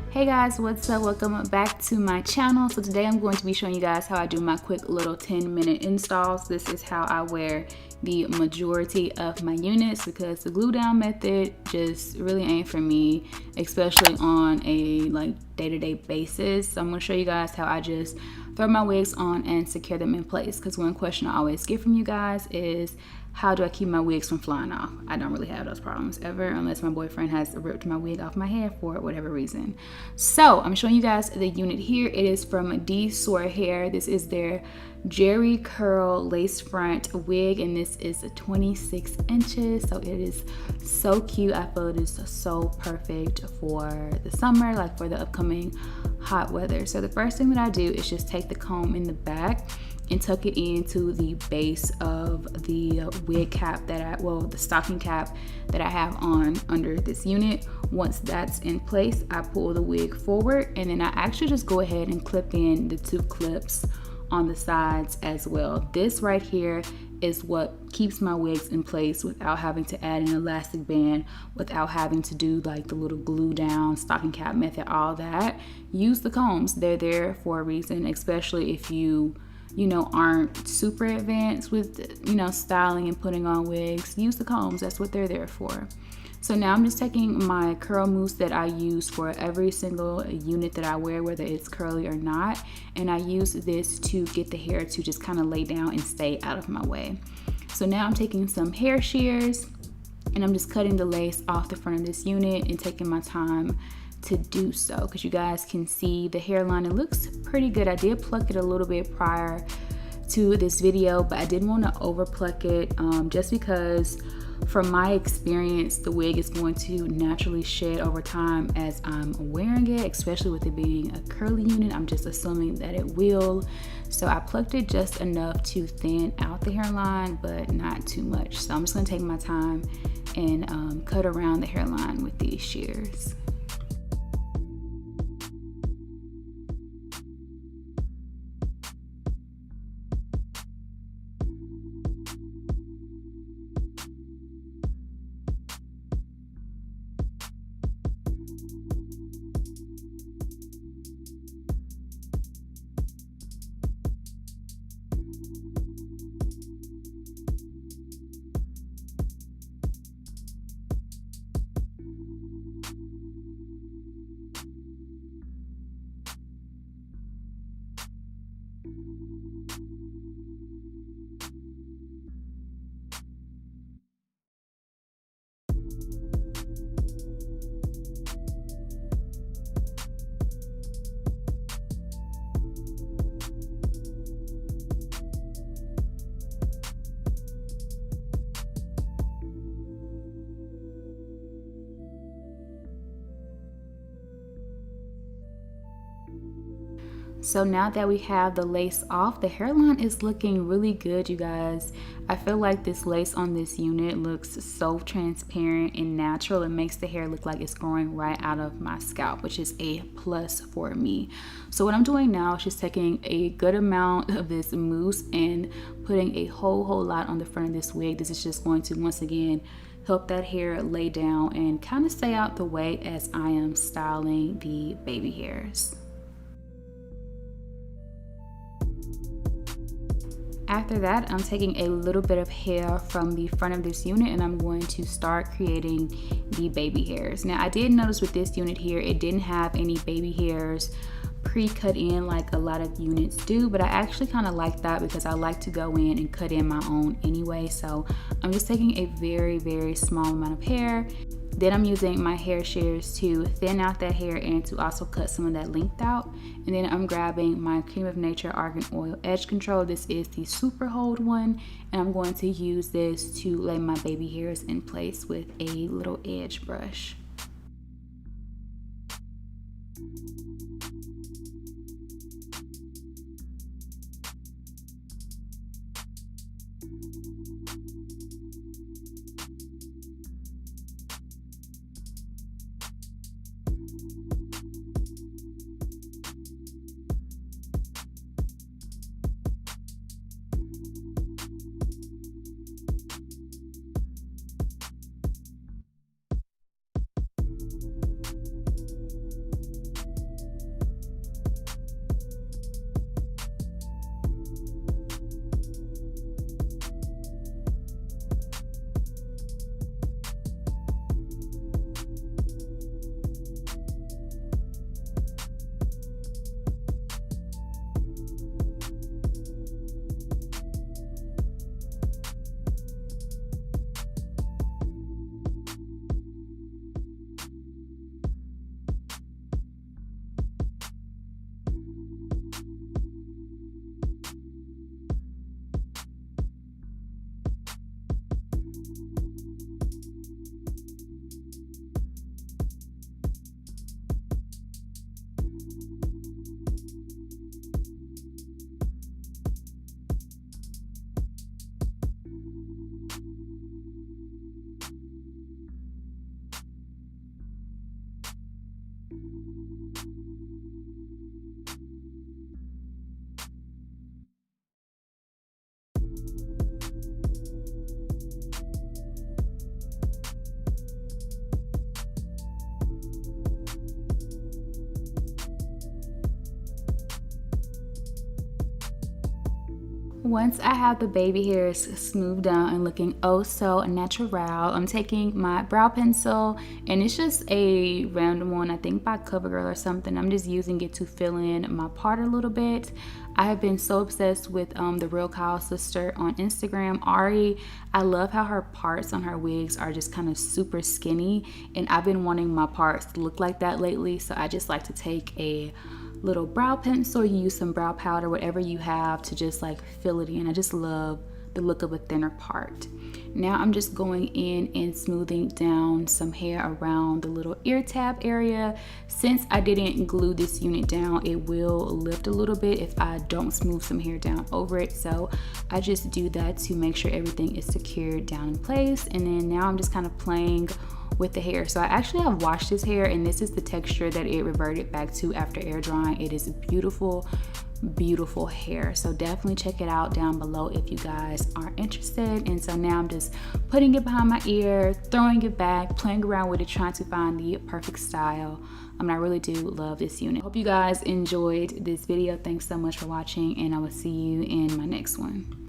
Hey guys, what's up? Welcome back to my channel. So today I'm going to be showing you guys how I do my quick little 10-minute installs. This is how I wear the majority of my units because the glue down method just really ain't for me, especially on a day-to-day basis. So I'm going to show you guys how I just throw my wigs on and secure them in place, because one question I always get from you guys is, how do I keep my wigs from flying off? I don't really have those problems ever unless my boyfriend has ripped my wig off my head for whatever reason. So I'm showing you guys the unit here. It is from Dsoar hair. This is their Jerry curl lace front wig, and this is 26 inches. So it is so cute. I feel it is so perfect for the summer, like for the upcoming hot weather. So the first thing that I do is just take the comb in the back and tuck it into the base of the wig cap the stocking cap that I have on under this unit. Once that's in place, I pull the wig forward, and then I actually just go ahead and clip in the 2 clips on the sides as well. This right here is what keeps my wigs in place without having to add an elastic band, without having to do like the little glue down stocking cap method, all that. Use the combs. They're there for a reason, especially if you aren't super advanced with, styling and putting on wigs. Use the combs, that's what they're there for. So now I'm just taking my curl mousse that I use for every single unit that I wear, whether it's curly or not, and I use this to get the hair to just kind of lay down and stay out of my way. So now I'm taking some hair shears and I'm just cutting the lace off the front of this unit and taking my time to do so, because you guys can see the hairline. It looks pretty good. I did pluck it a little bit prior to this video, but I didn't want to over pluck it just because from my experience the wig is going to naturally shed over time as I'm wearing it, especially with it being a curly unit. I'm just assuming that it will. So I plucked it just enough to thin out the hairline, but not too much. So I'm just going to take my time and cut around the hairline with these shears. So now that we have the lace off, the hairline is looking really good, you guys. I feel like this lace on this unit looks so transparent and natural. It makes the hair look like it's growing right out of my scalp, which is a plus for me. So what I'm doing now is just taking a good amount of this mousse and putting a whole lot on the front of this wig. This is just going to, once again, help that hair lay down and kind of stay out the way as I am styling the baby hairs. After that, I'm taking a little bit of hair from the front of this unit and I'm going to start creating the baby hairs. Now, I did notice with this unit here, it didn't have any baby hairs pre-cut in like a lot of units do, but I actually kind of like that because I like to go in and cut in my own anyway. So I'm just taking a very small amount of hair. Then I'm using my hair shears to thin out that hair and to also cut some of that length out. And then I'm grabbing my Cream of Nature Argan Oil Edge Control. This is the Super Hold one. And I'm going to use this to lay my baby hairs in place with a little edge brush. Once I have the baby hairs smoothed down and looking oh so natural, I'm taking my brow pencil, and it's just a random one, I think by CoverGirl or something. I'm just using it to fill in my part a little bit. I have been so obsessed with the Real Kyle sister on Instagram, Ari. I love how her parts on her wigs are just kind of super skinny, and I've been wanting my parts to look like that lately, so I just like to take a little brow pencil, you use some brow powder, whatever you have, to just like fill it in. I just love the look of a thinner part. Now I'm just going in and smoothing down some hair around the little ear tab area. Since I didn't glue this unit down, it will lift a little bit if I don't smooth some hair down over it. So I just do that to make sure everything is secured down in place. And then now I'm just kind of playing with the hair. So I actually have washed this hair, and this is the texture that it reverted back to after air drying. It is beautiful, beautiful hair. So definitely check it out down below if you guys are interested. And so now I'm just putting it behind my ear, throwing it back, playing around with it, trying to find the perfect style. I really do love this unit. Hope you guys enjoyed this video. Thanks so much for watching, and I will see you in my next one.